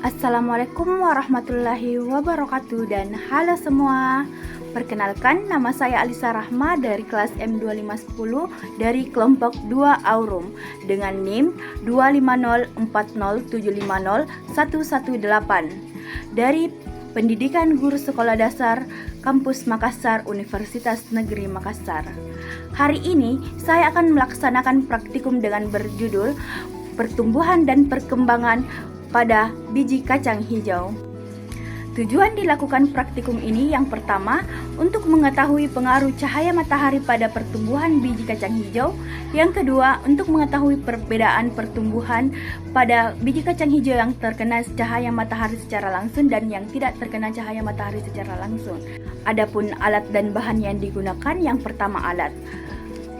Assalamualaikum warahmatullahi wabarakatuh dan halo semua. Perkenalkan, nama saya Alisa Rahma dari kelas M2510 dari kelompok 2 Aurum dengan NIM 25040750118 dari Pendidikan Guru Sekolah Dasar Kampus Makassar Universitas Negeri Makassar. Hari ini saya akan melaksanakan praktikum dengan berjudul Pertumbuhan dan Perkembangan pada biji kacang hijau. Tujuan dilakukan praktikum ini yang pertama untuk mengetahui pengaruh cahaya matahari pada pertumbuhan biji kacang hijau, yang kedua untuk mengetahui perbedaan pertumbuhan pada biji kacang hijau yang terkena cahaya matahari secara langsung dan yang tidak terkena cahaya matahari secara langsung. Adapun alat dan bahan yang digunakan, yang pertama alat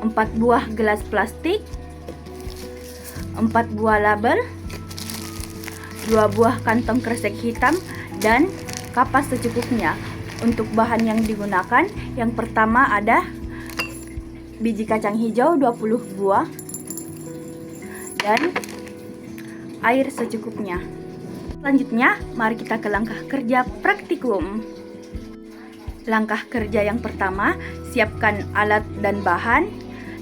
4 buah gelas plastik, 4 buah label, 2 buah kantong kresek hitam, dan kapas secukupnya. Untuk bahan yang digunakan, yang pertama ada biji kacang hijau 20 buah dan air secukupnya. Selanjutnya, mari kita ke langkah kerja praktikum. Langkah kerja yang pertama, siapkan alat dan bahan.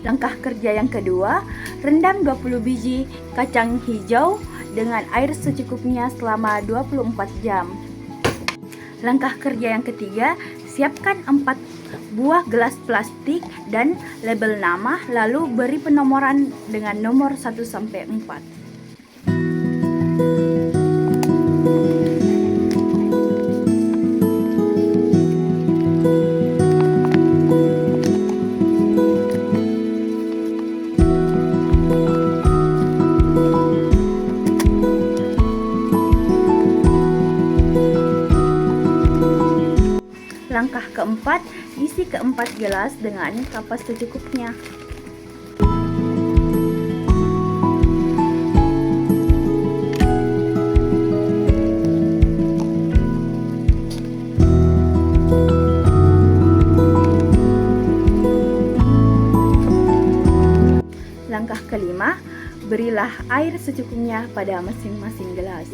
Langkah kerja yang kedua, rendam 20 biji kacang hijau dengan air secukupnya selama 24 jam. Langkah kerja yang ketiga, siapkan 4 buah gelas plastik dan label nama, lalu beri penomoran dengan nomor 1 sampai 4. Langkah keempat, isi keempat gelas dengan kapas secukupnya. Langkah kelima, berilah air secukupnya pada masing-masing gelas.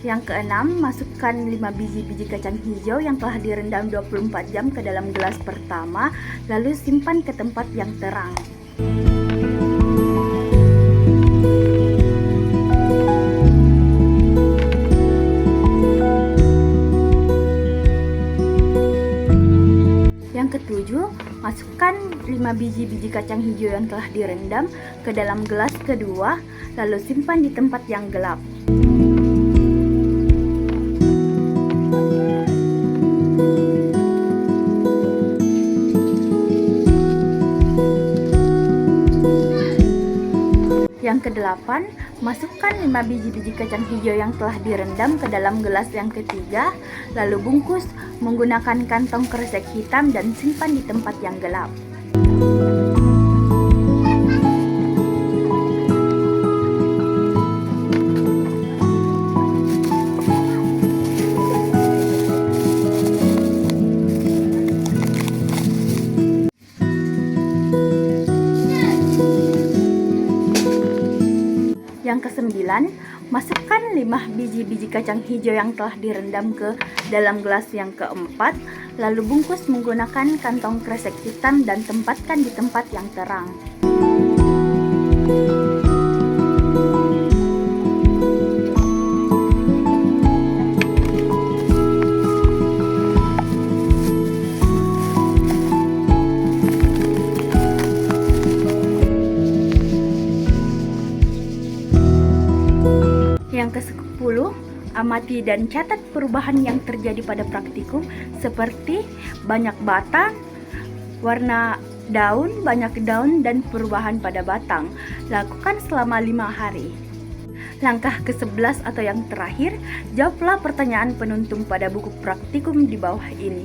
Yang keenam, masukkan 5 biji kacang hijau yang telah direndam 24 jam ke dalam gelas pertama, lalu simpan ke tempat yang terang. Yang ketujuh, masukkan 5 biji kacang hijau yang telah direndam ke dalam gelas kedua, lalu simpan di tempat yang gelap. Yang kedelapan, masukkan 5 biji kacang hijau yang telah direndam ke dalam gelas yang ketiga, lalu bungkus menggunakan kantong kresek hitam dan simpan di tempat yang gelap. Yang kesembilan, masukkan 5 biji kacang hijau yang telah direndam ke dalam gelas yang keempat, lalu bungkus menggunakan kantong kresek hitam dan tempatkan di tempat yang terang. Yang ke-10, amati dan catat perubahan yang terjadi pada praktikum seperti banyak batang, warna daun, banyak daun, dan perubahan pada batang. Lakukan selama 5 hari. Langkah ke-11 atau yang terakhir, jawablah pertanyaan penuntung pada buku praktikum di bawah ini.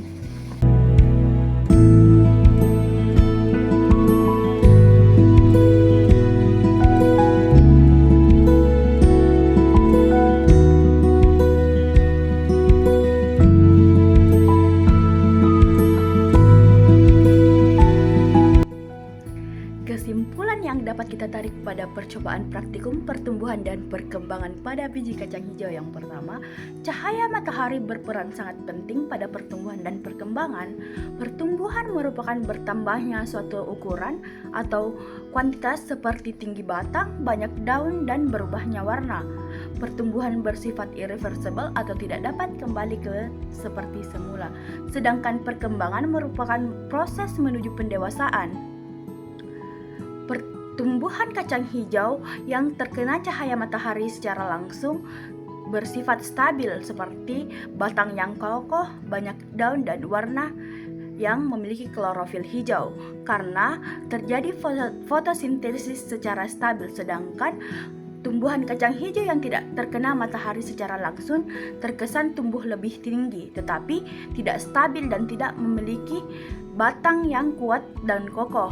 tertarik pada percobaan praktikum pertumbuhan dan perkembangan pada biji kacang hijau yang pertama, cahaya matahari berperan sangat penting pada pertumbuhan dan perkembangan. Pertumbuhan merupakan bertambahnya suatu ukuran atau kuantitas seperti tinggi batang, banyak daun, dan berubahnya warna. Pertumbuhan bersifat irreversible atau tidak dapat kembali ke seperti semula, sedangkan perkembangan merupakan proses menuju pendewasaan. Pertumbuhan kacang hijau yang terkena cahaya matahari secara langsung bersifat stabil seperti batang yang kokoh, banyak daun, dan warna yang memiliki klorofil hijau karena terjadi fotosintesis secara stabil, sedangkan tumbuhan kacang hijau yang tidak terkena matahari secara langsung terkesan tumbuh lebih tinggi, tetapi tidak stabil dan tidak memiliki batang yang kuat dan kokoh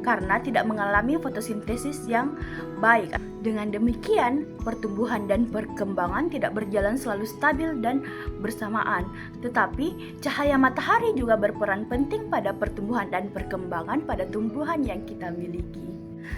karena tidak mengalami fotosintesis yang baik. Dengan demikian, pertumbuhan dan perkembangan tidak berjalan selalu stabil dan bersamaan, tetapi cahaya matahari juga berperan penting pada pertumbuhan dan perkembangan pada tumbuhan yang kita miliki.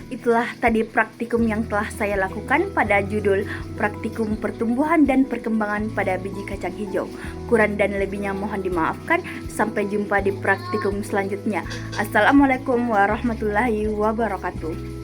Itulah tadi praktikum yang telah saya lakukan pada judul Praktikum Pertumbuhan dan Perkembangan pada Biji Kacang Hijau. Kurang dan lebihnya mohon dimaafkan. Sampai jumpa di praktikum selanjutnya. Assalamualaikum warahmatullahi wabarakatuh.